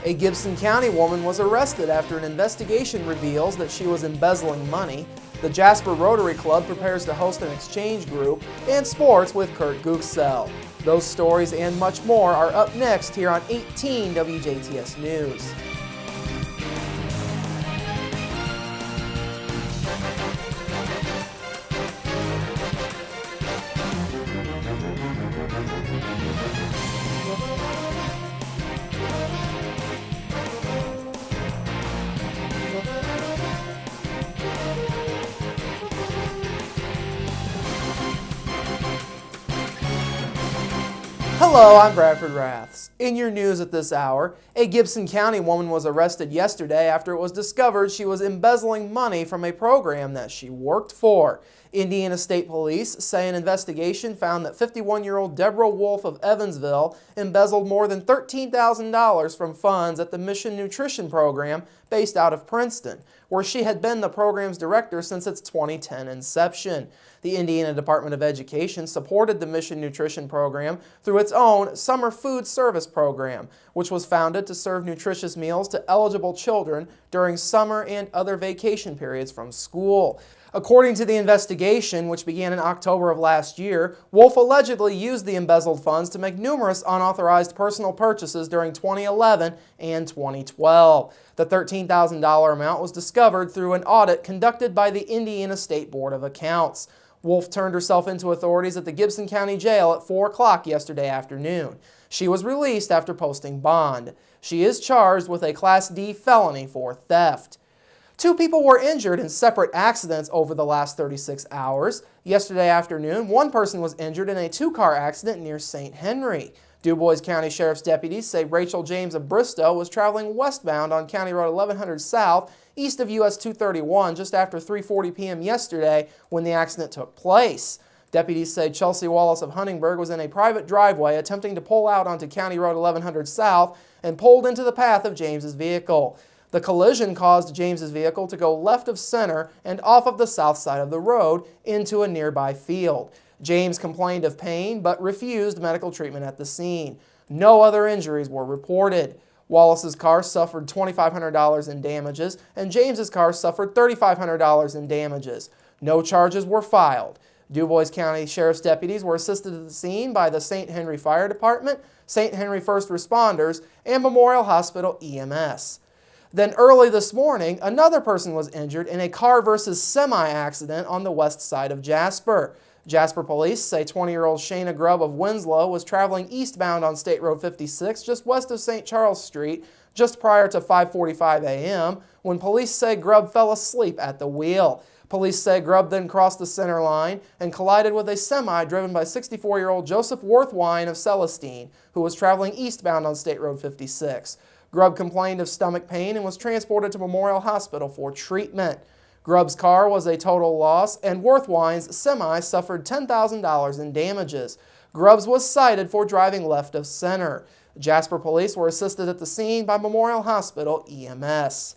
A Gibson County woman was arrested after an investigation reveals that she was embezzling money. The Jasper Rotary Club prepares to host an exchange group, and sports with Kurt Gooksell. Those stories and much more are up next here on 18 WJTS News. Hello, I'm Bradford Raths. In your news at this hour, a Gibson County woman was arrested yesterday after it was discovered she was embezzling money from a program that she worked for. Indiana State Police say an investigation found that 51-year-old Deborah Wolf of Evansville embezzled more than $13,000 from funds at the Mission Nutrition Program based out of Princeton, where she had been the program's director since its 2010 inception. The Indiana Department of Education supported the Mission Nutrition Program through its own Summer Food Service Program, which was founded to serve nutritious meals to eligible children during summer and other vacation periods from school. According to the investigation, which began in October of last year, Wolf allegedly used the embezzled funds to make numerous unauthorized personal purchases during 2011 and 2012. The $13,000 amount was discovered through an audit conducted by the Indiana State Board of Accounts. Wolf turned herself into authorities at the Gibson County Jail at 4 o'clock yesterday afternoon. She was released after posting bond. She is charged with a Class D felony for theft. 2 people were injured in separate accidents over the last 36 hours. Yesterday afternoon, 1 person was injured in a 2-car accident near St. Henry. DuBois County Sheriff's deputies say Rachel James of Bristow was traveling westbound on County Road 1100 South, east of US 231, just after 3:40 p.m. yesterday when the accident took place. Deputies say Chelsea Wallace of Huntingburg was in a private driveway attempting to pull out onto County Road 1100 South and pulled into the path of James's vehicle. The collision caused James's vehicle to go left of center and off of the south side of the road into a nearby field. James complained of pain but refused medical treatment at the scene. No other injuries were reported. Wallace's car suffered $2,500 in damages and James's car suffered $3,500 in damages. No charges were filed. DuBois County Sheriff's deputies were assisted at the scene by the St. Henry Fire Department, St. Henry First Responders, and Memorial Hospital EMS. Then early this morning, another person was injured in a car versus semi accident on the west side of Jasper. Jasper police say 20-year-old Shayna Grubb of Winslow was traveling eastbound on State Road 56 just west of St. Charles Street just prior to 5:45 a.m. when police say Grubb fell asleep at the wheel. Police say Grubb then crossed the center line and collided with a semi driven by 64-year-old Joseph Worthwine of Celestine, who was traveling eastbound on State Road 56. Grubb complained of stomach pain and was transported to Memorial Hospital for treatment. Grubb's car was a total loss, and Worthwine's semi suffered $10,000 in damages. Grubb's was cited for driving left of center. Jasper police were assisted at the scene by Memorial Hospital EMS.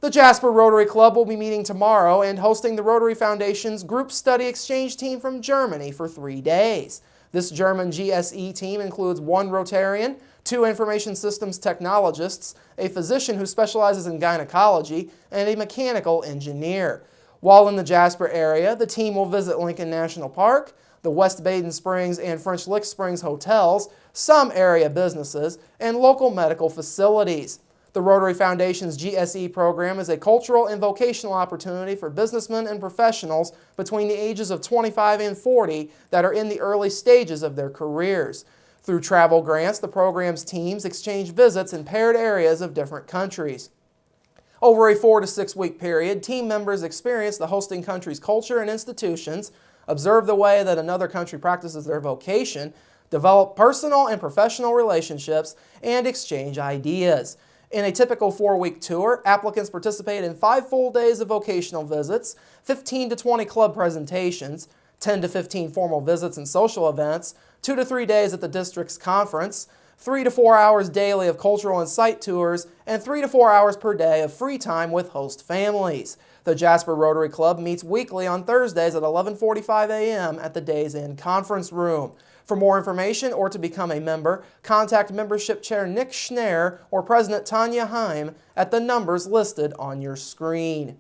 The Jasper Rotary Club will be meeting tomorrow and hosting the Rotary Foundation's group study exchange team from Germany for 3 days. This German GSE team includes 1 Rotarian, 2 information systems technologists, a physician who specializes in gynecology, and a mechanical engineer. While in the Jasper area, the team will visit Lincoln National Park, the West Baden Springs and French Lick Springs hotels, some area businesses, and local medical facilities. The Rotary Foundation's GSE program is a cultural and vocational opportunity for businessmen and professionals between the ages of 25 and 40 that are in the early stages of their careers. Through travel grants, the program's teams exchange visits in paired areas of different countries. Over a 4 to 6 week period, team members experience the hosting country's culture and institutions, observe the way that another country practices their vocation, develop personal and professional relationships, and exchange ideas. In a typical 4-week tour, applicants participate in 5 full days of vocational visits, 15 to 20 club presentations, 10 to 15 formal visits and social events, 2 to 3 days at the district's conference, 3 to 4 hours daily of cultural and site tours, and 3 to 4 hours per day of free time with host families. The Jasper Rotary Club meets weekly on Thursdays at 11:45 a.m. at the Days Inn Conference Room. For more information or to become a member, contact Membership Chair Nick Schneer or President Tanya Heim at the numbers listed on your screen.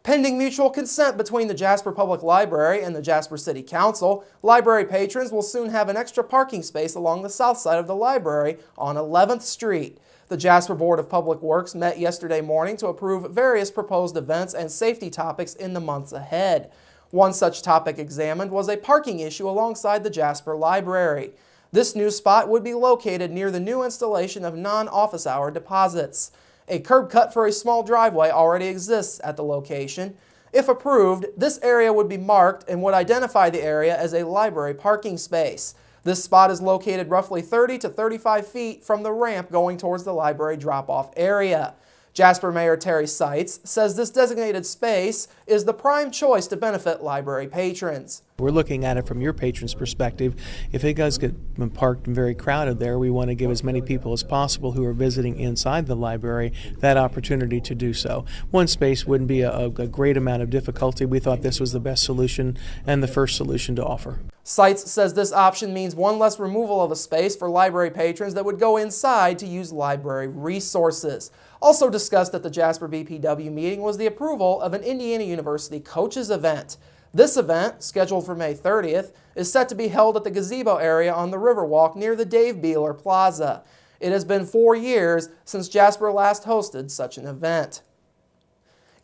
Pending mutual consent between the Jasper Public Library and the Jasper City Council, library patrons will soon have an extra parking space along the south side of the library on 11th Street. The Jasper Board of Public Works met yesterday morning to approve various proposed events and safety topics in the months ahead. One such topic examined was a parking issue alongside the Jasper Library. This new spot would be located near the new installation of non-office hour deposits. A curb cut for a small driveway already exists at the location. If approved, this area would be marked and would identify the area as a library parking space. This spot is located roughly 30 to 35 feet from the ramp going towards the library drop-off area. Jasper Mayor Terry Seitz says this designated space is the prime choice to benefit library patrons. We're looking at it from your patron's perspective. If it does get parked and very crowded there, we want to give as many people as possible who are visiting inside the library that opportunity to do so. One space wouldn't be a great amount of difficulty. We thought this was the best solution and the first solution to offer. Seitz says this option means one less removal of a space for library patrons that would go inside to use library resources. Also discussed at the Jasper BPW meeting was the approval of an Indiana University coaches event. This event, scheduled for May 30th, is set to be held at the gazebo area on the Riverwalk near the Dave Beeler Plaza. It has been 4 years since Jasper last hosted such an event.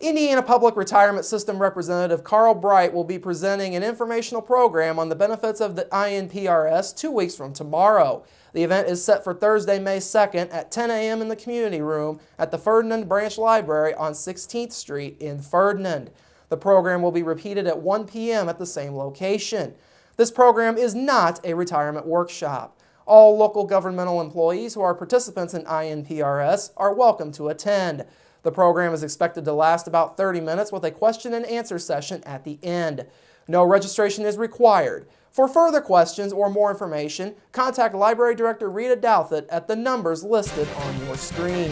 Indiana Public Retirement System Representative Carl Bright will be presenting an informational program on the benefits of the INPRS 2 weeks from tomorrow. The event is set for Thursday, May 2nd at 10 a.m. in the community room at the Ferdinand Branch Library on 16th Street in Ferdinand. The program will be repeated at 1 p.m. at the same location. This program is not a retirement workshop. All local governmental employees who are participants in INPRS are welcome to attend. The program is expected to last about 30 minutes with a question and answer session at the end. No registration is required. For further questions or more information, contact Library Director Rita Douthit at the numbers listed on your screen.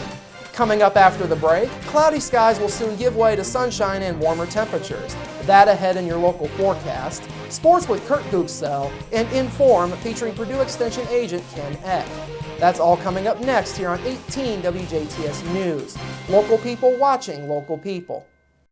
Coming up after the break, cloudy skies will soon give way to sunshine and warmer temperatures. That ahead in your local forecast, sports with Kurt Gooksell, and Inform featuring Purdue Extension agent Ken Eck. That's all coming up next here on 18 WJTS News. Local people watching local people.